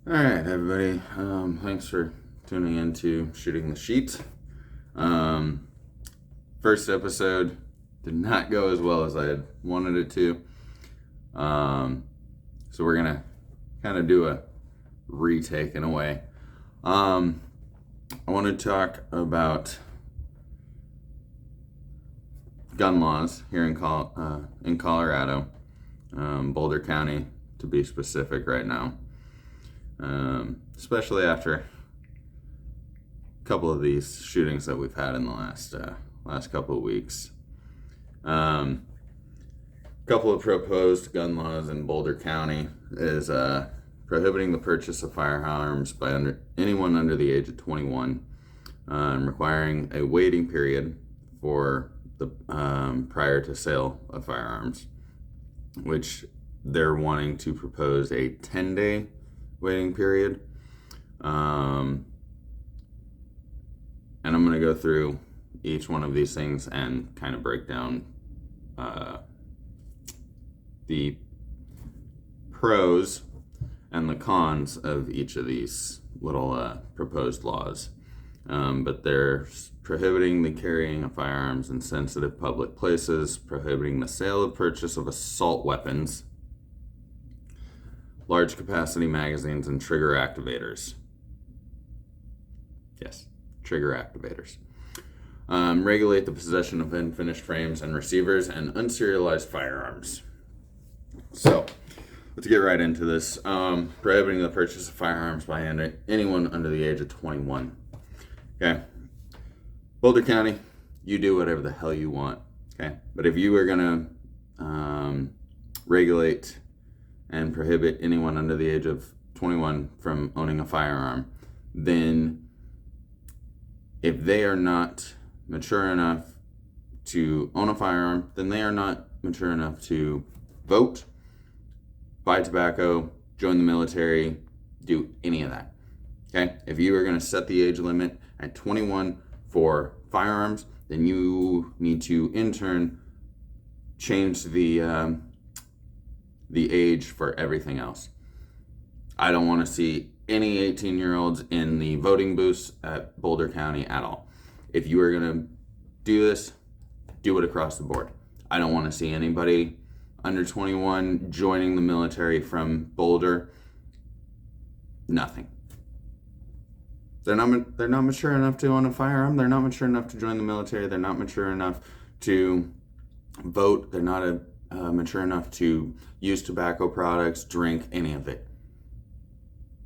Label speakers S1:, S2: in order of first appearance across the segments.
S1: All right, everybody. Thanks for tuning in to Shooting the Sheet. First episode did not go as well as I had wanted it to. So we're gonna kind of do a retake in a way. I want to talk about gun laws here in Colorado, Boulder County to be specific right now. Especially after a couple of these shootings that we've had in the last couple of weeks. Couple of proposed gun laws in Boulder County is prohibiting the purchase of firearms by anyone under the age of 21, requiring a waiting period for the prior to sale of firearms, which they're wanting to propose a 10-day waiting period. And I'm going to go through each one of these things and kind of break down the pros and the cons of each of these little proposed laws. But they're prohibiting the carrying of firearms in sensitive public places, prohibiting the sale or purchase of assault weapons, large capacity magazines, and trigger activators. Yes, trigger activators. Regulate the possession of unfinished frames and receivers and unserialized firearms. So, let's get right into this. Prohibiting the purchase of firearms by anyone under the age of 21. Okay. Boulder County, you do whatever the hell you want. Okay. But if you are going to regulate and prohibit anyone under the age of 21 from owning a firearm, then if they are not mature enough to own a firearm, then they are not mature enough to vote, buy tobacco, join the military, do any of that. Okay? If you are going to set the age limit at 21 for firearms, then you need to in turn change the age for everything else. I don't want to see any 18-year-olds in the voting booths at Boulder County at all. If you are going to do this, do it across the board. I don't want to see anybody under 21 joining the military from Boulder. Nothing. They're not mature enough to own a firearm. They're not mature enough to join the military. They're not mature enough to vote. They're not mature enough to use tobacco products, drink, any of it.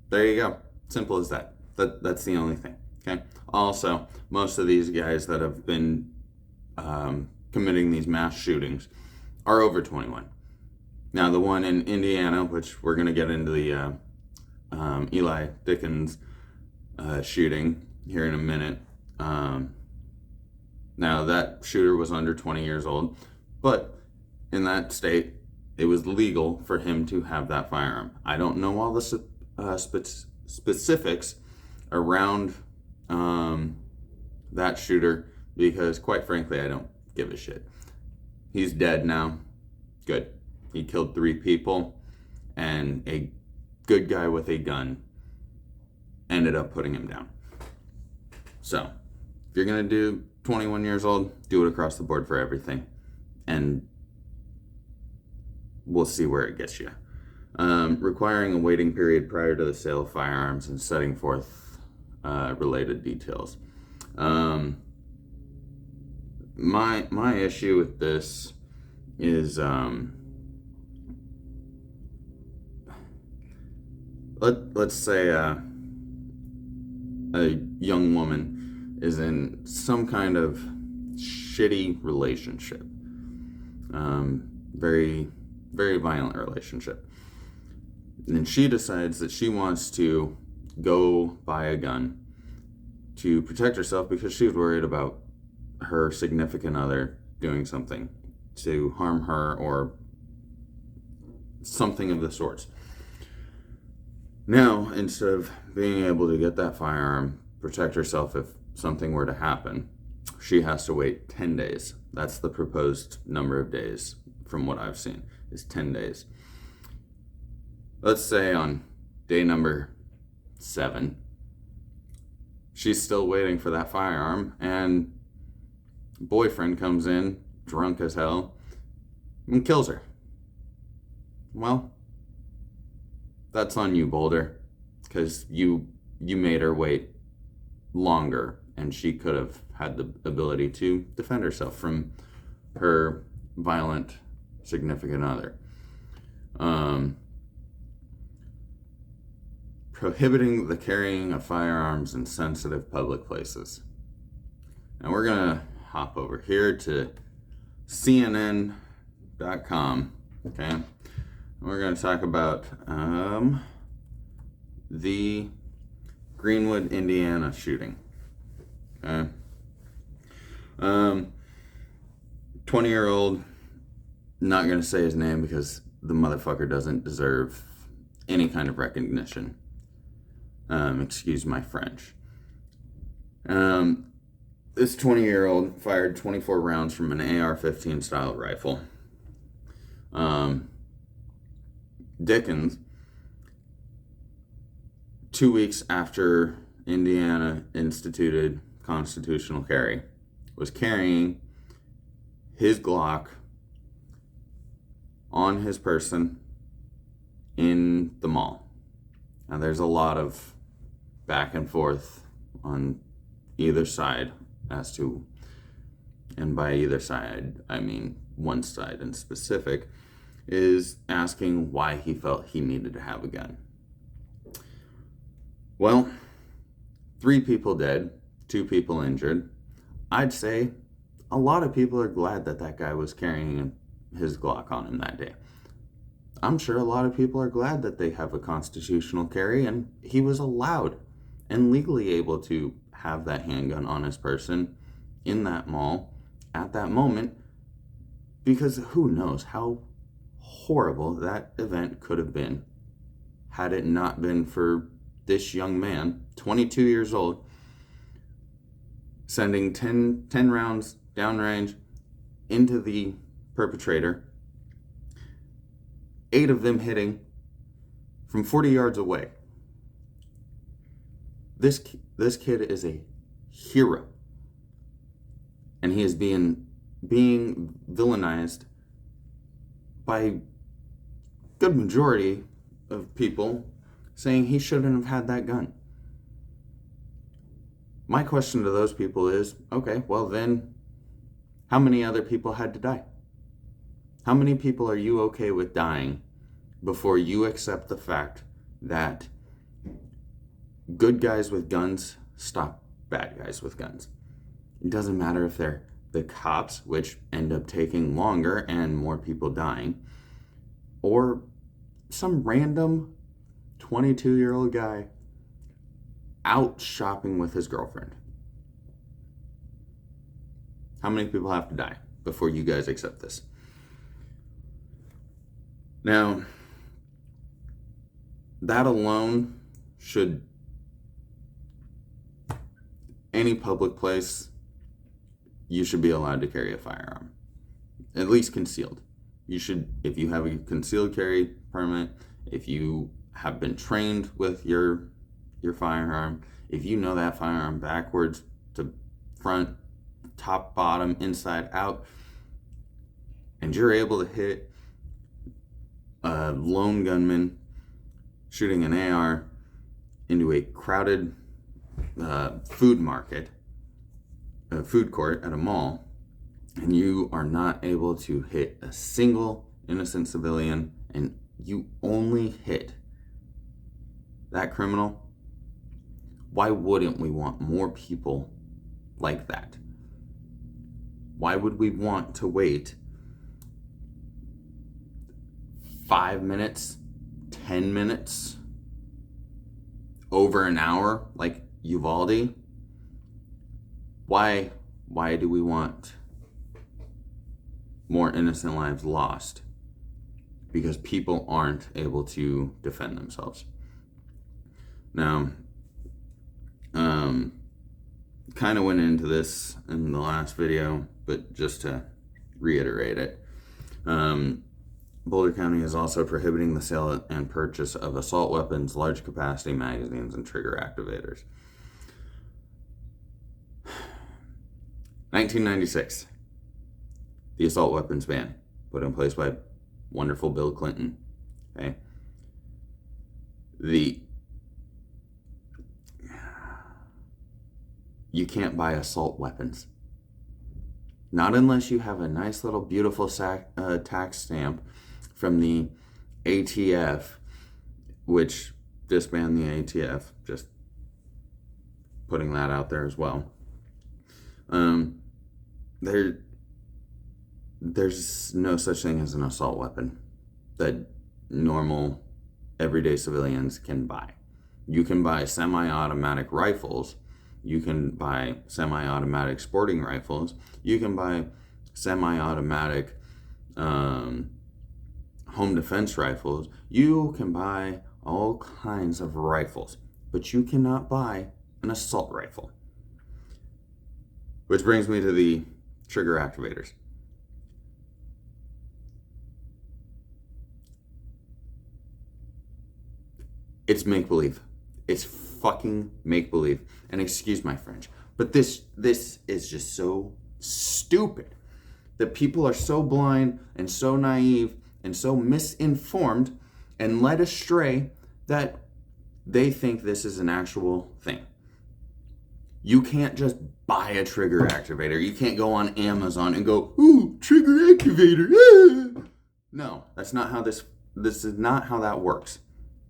S1: There you go. Simple as that. That's the only thing. Okay. Also, most of these guys that have been committing these mass shootings are over 21. Now, the one in Indiana, which we're going to get into the Eli Dickens shooting here in a minute. Now, that shooter was under 20 years old, but in that state, it was legal for him to have that firearm. I don't know all the specifics around that shooter because, quite frankly, I don't give a shit. He's dead now. Good. He killed 3 people, and a good guy with a gun ended up putting him down. So, if you're going to do 21 years old, do it across the board for everything. And we'll see where it gets you. Requiring a waiting period prior to the sale of firearms and setting forth related details. My issue with this is let's say a young woman is in some kind of shitty relationship, very very violent relationship, and she decides that she wants to go buy a gun to protect herself because she's worried about her significant other doing something to harm her or something of the sorts. Now, instead of being able to get that firearm, protect herself if something were to happen, she has to wait 10 days. That's the proposed number of days from what I've seen, is 10 days. Let's say on day number 7. She's still waiting for that firearm, and boyfriend comes in, drunk as hell, and kills her. Well, that's on you, Boulder, because you made her wait longer, and she could have had the ability to defend herself from her violent significant other. Prohibiting the carrying of firearms in sensitive public places. Now we're gonna hop over here to CNN.com, okay? And we're gonna talk about the Greenwood, Indiana shooting. Okay. 20-year-old, not gonna say his name because the motherfucker doesn't deserve any kind of recognition. Excuse my French. This 20-year-old fired 24 rounds from an AR-15 style rifle. Dickens, 2 weeks after Indiana instituted constitutional carry, was carrying his Glock on his person in the mall. Now there's a lot of back and forth on either side as to, and by either side I mean one side in specific, is asking why he felt he needed to have a gun. Well, 3 people dead, 2 people injured. I'd say a lot of people are glad that that guy was carrying his Glock on him that day. I'm sure a lot of people are glad that they have a constitutional carry and he was allowed and legally able to have that handgun on his person in that mall at that moment, because who knows how horrible that event could have been had it not been for this young man, 22 years old, sending 10 rounds downrange into the perpetrator, 8 of them hitting from 40 yards away. This kid is a hero, and he is being villainized by good majority of people, saying he shouldn't have had that gun. My question to those people is, okay, well then, how many other people had to die? How many people are you okay with dying before you accept the fact that good guys with guns stop bad guys with guns? It doesn't matter if they're the cops, which end up taking longer and more people dying, or some random 22-year-old guy out shopping with his girlfriend. How many people have to die before you guys accept this? Now, that alone should, any public place, you should be allowed to carry a firearm, at least concealed. You should, if you have a concealed carry permit, if you have been trained with your firearm, if you know that firearm backwards to front, top, bottom, inside, out, and you're able to hit a lone gunman shooting an AR into a crowded food court at a mall, and you are not able to hit a single innocent civilian, and you only hit that criminal, why wouldn't we want more people like that? Why would we want to wait 5 minutes, 10 minutes, over an hour like Uvalde? Why do we want more innocent lives lost? Because people aren't able to defend themselves. Now, kind of went into this in the last video, but just to reiterate it, Boulder County is also prohibiting the sale and purchase of assault weapons, large capacity magazines, and trigger activators. 1996, the assault weapons ban put in place by wonderful Bill Clinton. Okay, you can't buy assault weapons, not unless you have a nice little beautiful tax stamp from the ATF, which disbanded the ATF. Just putting that out there as well. There's no such thing as an assault weapon that normal everyday civilians can buy. You can buy semi-automatic rifles, you can buy semi-automatic sporting rifles, you can buy semi-automatic home defense rifles, you can buy all kinds of rifles, but you cannot buy an assault rifle. Which brings me to the trigger activators. It's make-believe. It's fucking make-believe. And excuse my French, but this is just so stupid that people are so blind and so naive and so misinformed and led astray that they think this is an actual thing. You can't just buy a trigger activator. You can't go on Amazon and go, ooh, trigger activator. Ah. No, that's not how this is not how that works.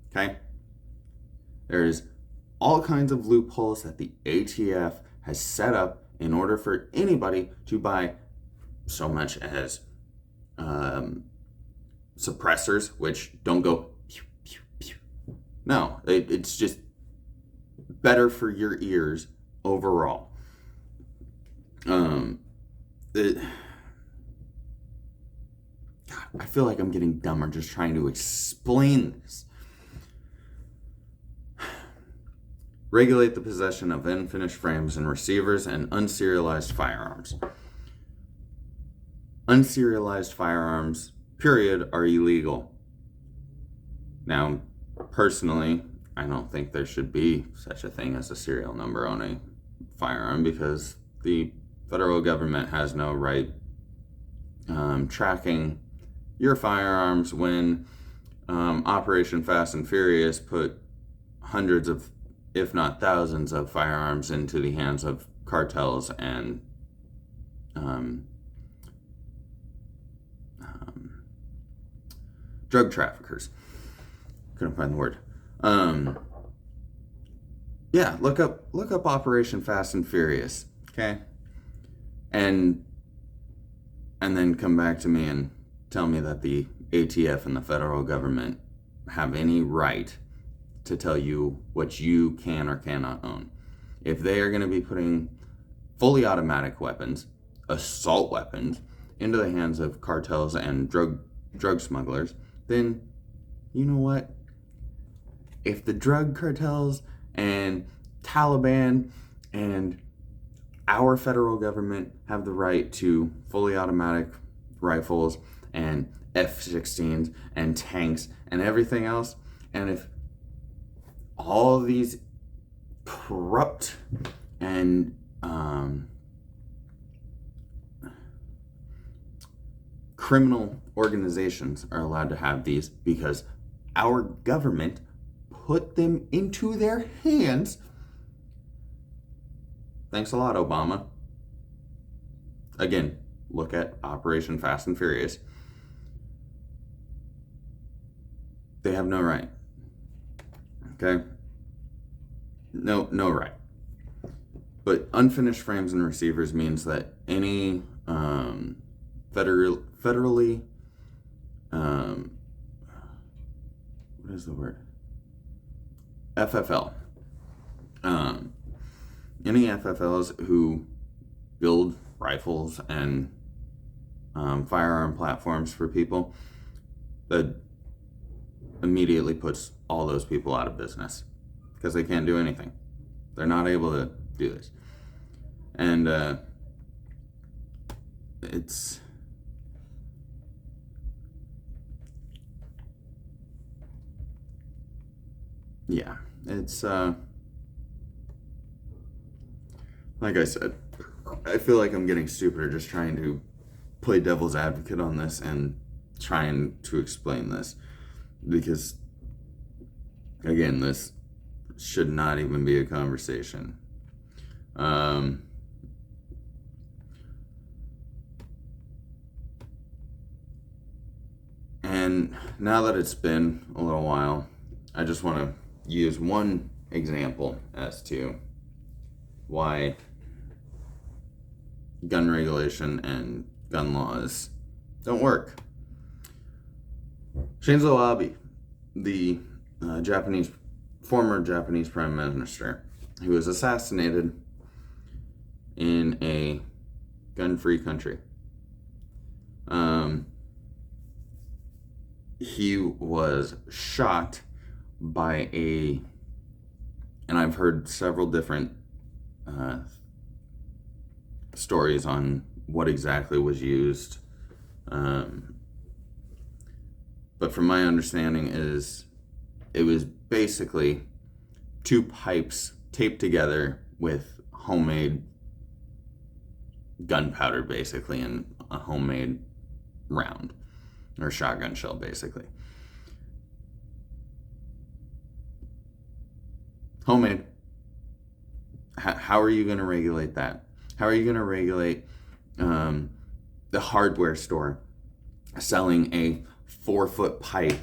S1: Okay? There's all kinds of loopholes that the ATF has set up in order for anybody to buy so much as suppressors, which don't go pew, pew, pew. No, it's just better for your ears overall. God, I feel like I'm getting dumber just trying to explain this. Regulate the possession of unfinished frames and receivers and unserialized firearms. Unserialized firearms, period, are illegal. Now, personally, I don't think there should be such a thing as a serial number on a firearm because the federal government has no right tracking your firearms when Operation Fast and Furious put hundreds of, if not thousands of firearms into the hands of cartels and drug traffickers. Couldn't find the word. Yeah, look up Operation Fast and Furious, okay? And then come back to me and tell me that the ATF and the federal government have any right to tell you what you can or cannot own. If they are going to be putting fully automatic weapons, assault weapons, into the hands of cartels and drug smugglers, then you know what? If the drug cartels and Taliban and our federal government have the right to fully automatic rifles and F-16s and tanks and everything else, and if all these corrupt and criminal organizations are allowed to have these because our government put them into their hands. Thanks a lot, Obama. Again, look at Operation Fast and Furious. They have no right. Okay? No right. But unfinished frames and receivers means that any federally what is the word? FFL. Any FFLs who build rifles and firearm platforms for people, that immediately puts all those people out of business because they can't do anything. They're not able to do this. And it's yeah, it's like I said, I feel like I'm getting stupider just trying to play devil's advocate on this and trying to explain this, because again, this should not even be a conversation. And now that it's been a little while, I just want to use one example as to why gun regulation and gun laws don't work. Shinzo Abe, the former Japanese prime minister, who was assassinated in a gun-free country. He was shot by and I've heard several different stories on what exactly was used. But from my understanding is it was basically two pipes taped together with homemade gunpowder, basically, and a homemade round or shotgun shell, basically. Homemade. How are you going to regulate that? How are you going to regulate the hardware store selling a 4-foot pipe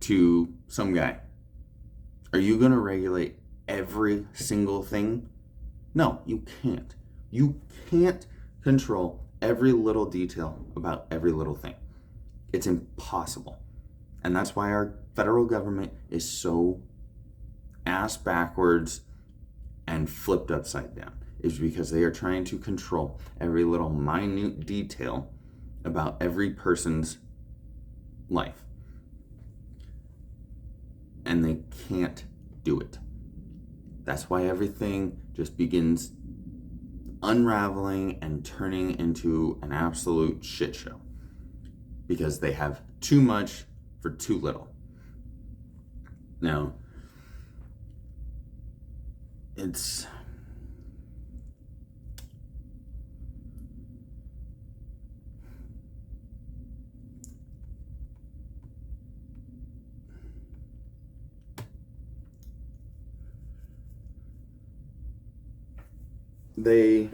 S1: to some guy? Are you going to regulate every single thing? No, you can't. You can't control every little detail about every little thing. It's impossible. And that's why our federal government is so ass backwards and flipped upside down, is because they are trying to control every little minute detail about every person's life. And they can't do it. That's why everything just begins unraveling and turning into an absolute shit show. Because they have too much for too little. Now, it's they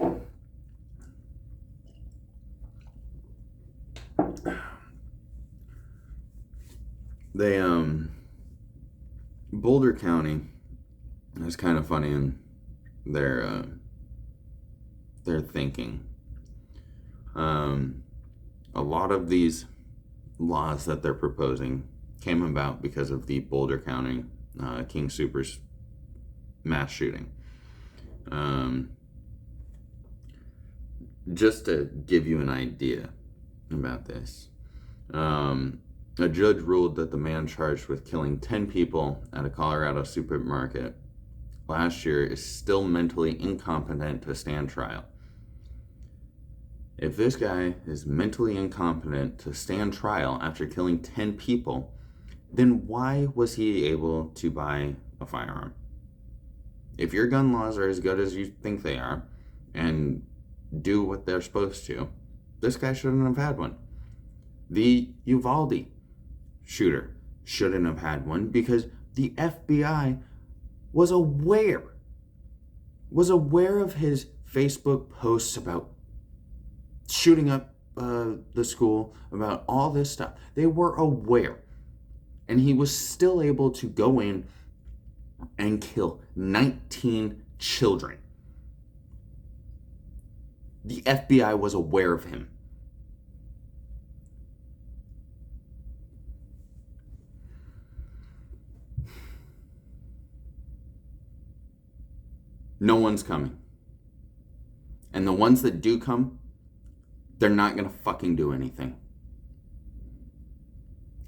S1: Boulder County is kind of funny in their thinking. A lot of these laws that they're proposing came about because of the Boulder County King Soopers mass shooting. Just to give you an idea about this, a judge ruled that the man charged with killing 10 people at a Colorado supermarket last year is still mentally incompetent to stand trial. If this guy is mentally incompetent to stand trial after killing 10 people, then why was he able to buy a firearm? If your gun laws are as good as you think they are and do what they're supposed to, this guy shouldn't have had one. The Uvalde shooter shouldn't have had one because the FBI was aware of his Facebook posts about shooting up the school, about all this stuff. They were aware. And he was still able to go in and kill 19 children. The FBI was aware of him. No one's coming. And the ones that do come, they're not going to fucking do anything.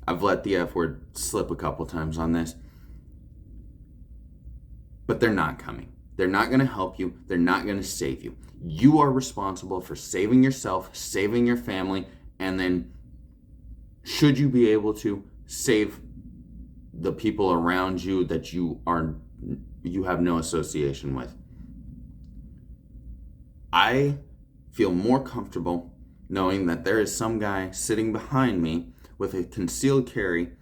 S1: I've let the F word slip a couple times on this. But they're not coming. They're not going to help you. They're not going to save you. You are responsible for saving yourself, saving your family, and then should you be able to save the people around you that you have no association with. I feel more comfortable knowing that there is some guy sitting behind me with a concealed carry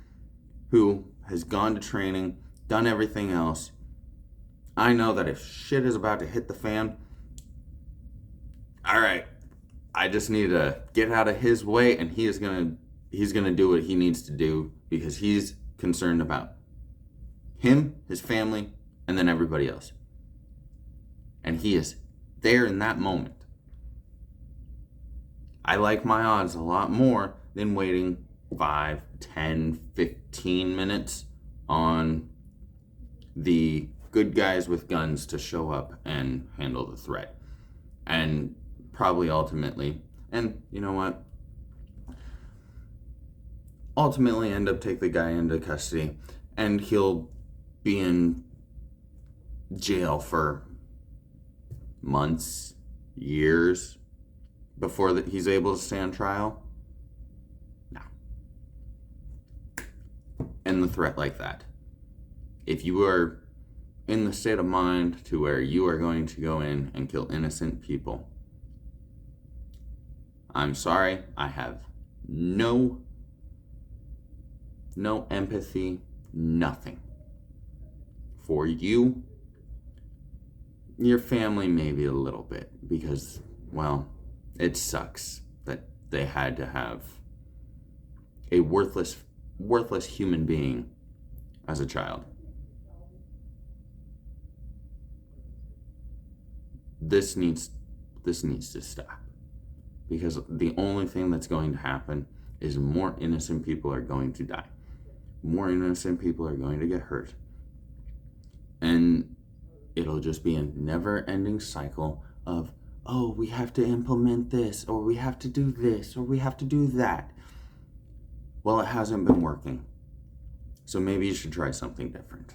S1: who has gone to training, done everything else. I know that if shit is about to hit the fan, all right, I just need to get out of his way, and he's gonna do what he needs to do because he's concerned about him, his family, and then everybody else. And he is there in that moment. I like my odds a lot more than waiting 5, 10, 15 minutes on the good guys with guns to show up and handle the threat. And probably ultimately, and you know what? Ultimately end up take the guy into custody, and he'll be in jail for months, years before he's able to stand trial. No. And the threat like that. If you are in the state of mind to where you are going to go in and kill innocent people, I'm sorry, I have no empathy, nothing for you. Your family maybe a little bit, because, well, it sucks that they had to have a worthless human being as a child. This needs to stop, because the only thing that's going to happen is more innocent people are going to die. More innocent people are going to get hurt. And it'll just be a never-ending cycle of, oh, we have to implement this, or we have to do this, or we have to do that. Well, it hasn't been working. So maybe you should try something different.